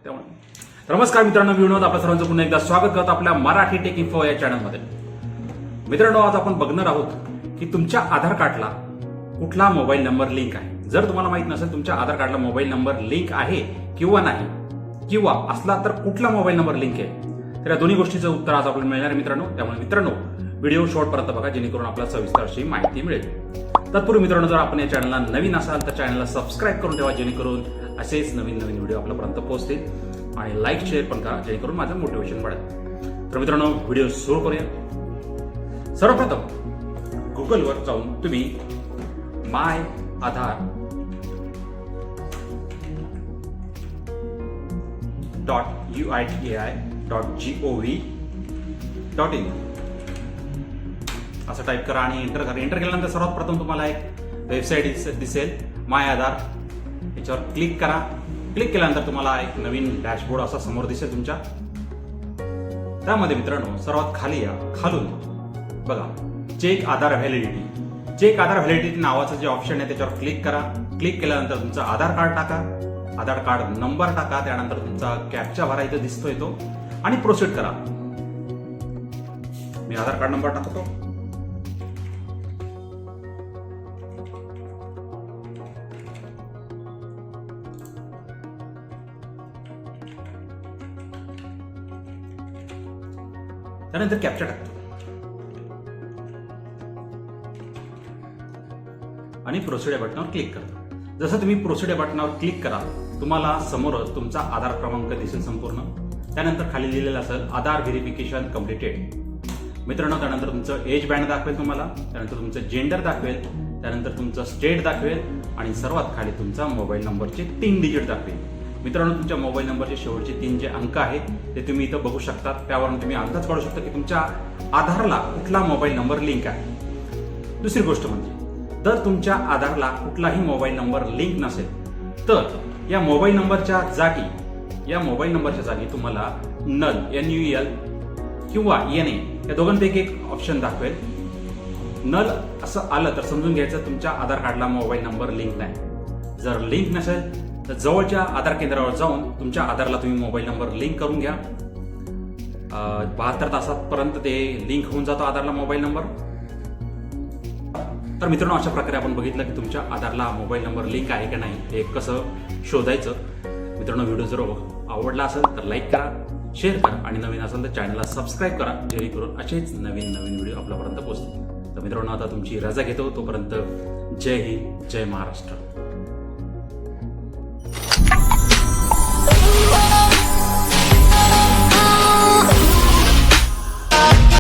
त्यामुळे नमस्कार मित्रांनो, मी विनोद आपल्या सर्वांचं पुन्हा एकदा स्वागत करतो आपल्या मराठी टेक इन्फो या चॅनलमध्ये. मित्रांनो, आज आपण बघणार आहोत की तुमच्या आधार कार्डला कुठला मोबाईल नंबर लिंक आहे. जर तुम्हाला माहित नसेल तुमच्या आधार कार्डला मोबाईल नंबर लिंक आहे किंवा नाही, किंवा असला तर कुठला मोबाईल नंबर लिंक आहे, तर या दोन्ही गोष्टीचं उत्तर आज आपल्याला मिळणार आहे मित्रांनो. त्यामुळे मित्रांनो, व्हिडिओ शेवटपर्यंत बघा जेणेकरून आपल्याला सविस्तर अशी माहिती मिळेल. तत्पूर्वी मित्रांनो, जर आपण या चॅनलला नवीन असाल तर चॅनलला सबस्क्राईब करून ठेवा जेणेकरून असेच नवीन नवीन व्हिडिओ आपल्यापर्यंत पोहोचतील. आणि लाईक शेअर पण करा जेणेकरून माझं मोटिवेशन वाढेल. तर मित्रांनो, व्हिडिओ सुरू करूया. सर्वप्रथम गुगलवर जाऊन तुम्ही माय आधार .uitai.gov.in असं टाईप करा आणि एंटर करा. एंटर केल्यानंतर सर्वात प्रथम तुम्हाला एक वेबसाईट दिसेल माय आधार. याच्यावर क्लिक करा. क्लिक केल्यानंतर तुम्हाला एक नवीन डॅशबोर्ड असा समोर दिसेल तुमच्या. त्यामध्ये मित्रांनो सर्वात खाली या, खालून बघा चेक आधार व्हॅलिडिटी. चेक आधार व्हॅलिडिटी नावाचं जे ऑप्शन आहे त्याच्यावर क्लिक करा. क्लिक केल्यानंतर तुमचं आधार कार्ड टाका, आधार कार्ड नंबर टाका, त्यानंतर तुमचा कॅप्चा भरा इथं दिसतोय तो, आणि प्रोसीड करा. मी आधार कार्ड नंबर टाकतो. त्यानंतर कॅप्चा टाकतो आणि प्रोसीड या बटनावर क्लिक करतो. जसं तुम्ही प्रोसीड या बटनावर क्लिक करा, तुम्हाला समोरच तुमचा आधार क्रमांक दिसेल संपूर्ण. त्यानंतर खाली लिहिलेलं असेल आधार व्हेरिफिकेशन कम्प्लिटेड. मित्रांनो, त्यानंतर तुमचं एज बँड दाखवेल तुम्हाला, त्यानंतर तुमचं जेंडर दाखवेल, त्यानंतर तुमचं स्टेट दाखवेल आणि सर्वात खाली तुमचा मोबाईल नंबरचे 3 डिजिट दाखवेल. मित्रांनो, तुमच्या मोबाईल नंबरचे शेवटचे 3 जे अंक आहेत ते तुम्ही इथं बघू शकता. त्यावरून तुम्ही अंदाज काढू शकता की तुमच्या आधारला कुठला मोबाईल नंबर लिंक आहे. दुसरी गोष्ट म्हणजे जर तुमच्या आधारला कुठलाही मोबाईल नंबर लिंक नसेल तर या मोबाईल नंबरच्या जागी तुम्हाला नल NUL किंवा NA या दोघांपैकी एक ऑप्शन दाखवेल. नल असं आलं तर समजून घ्यायचं तुमच्या आधार कार्डला मोबाईल नंबर लिंक नाही. जर लिंक नसेल तर जवळच्या आधार केंद्रावर जाऊन तुमच्या आधारला तुम्ही मोबाईल नंबर लिंक करून घ्या. 72 तासापर्यंत ते लिंक होऊन जातो आधारला मोबाईल नंबर. तर मित्रांनो, अशा प्रकारे आपण बघितलं की तुमच्या आधारला मोबाईल नंबर लिंक आहे का नाही हे कसं शोधायचं. मित्रांनो, व्हिडिओ जर आवडला असेल तर लाईक करा, शेअर करा आणि नवीन असेल तर चॅनलला सबस्क्राईब करा जेणेकरून असेच नवीन नवीन व्हिडिओ आपल्यापर्यंत पोहोचतील. तर मित्रांनो, आता तुमची रजा घेतो. तोपर्यंत जय हिंद, जय महाराष्ट्र.